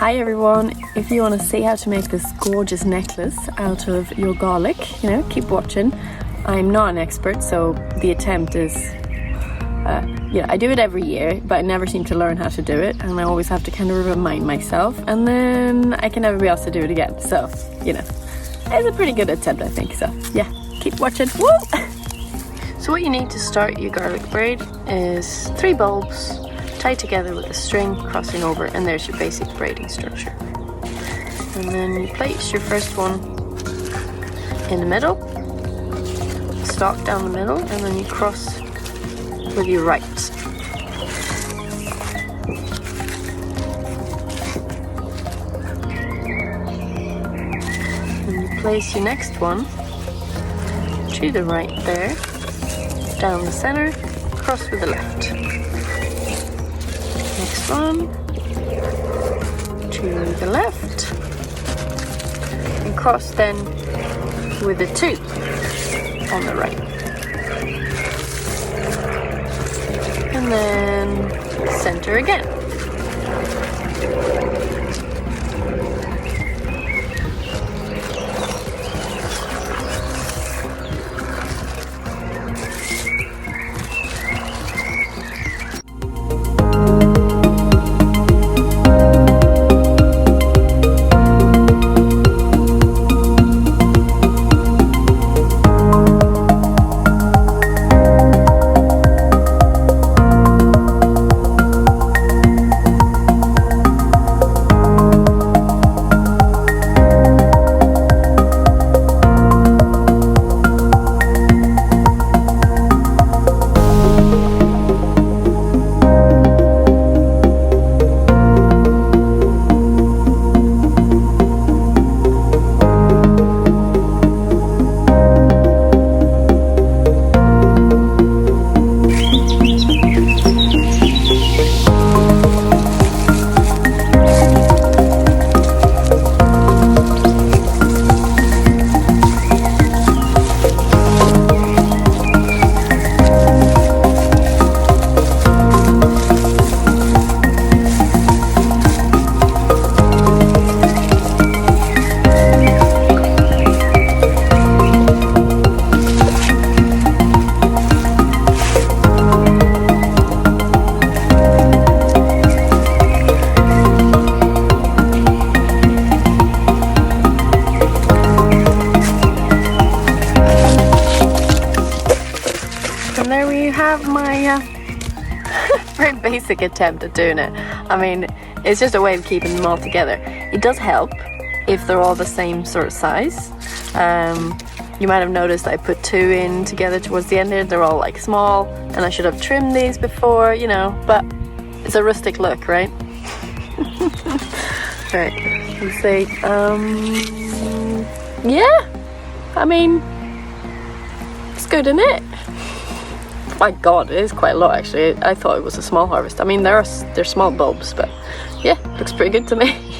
Hi everyone, if you want to see how to make this gorgeous necklace out of your garlic, keep watching. I'm not an expert, so the attempt is, I do it every year, but I never seem to learn how to do it, and I always have to kind of remind myself, and then I can never be asked to do it again. So, it's a pretty good attempt, I think. So, yeah, keep watching. Woo! So what you need to start your garlic braid is 3 bulbs tied together with a string crossing over, and there's your basic braiding structure. And then you place your first one in the middle, stalk down the middle, and then you cross with your right. And you place your next one to the right there, down the center, cross with the left. Next one to the left, and cross then with the 2 on the right. And then center again. And there we have my very basic attempt at doing it. I mean, it's just a way of keeping them all together. It does help if they're all the same sort of size. You might have noticed I put 2 in together towards the end there. They're all like small, and I should have trimmed these before, but it's a rustic look, right? Right, let's see. Yeah, I mean, it's good, isn't it? My god, it is quite a lot actually. I thought it was a small harvest. I mean, they're small bulbs, but yeah, looks pretty good to me.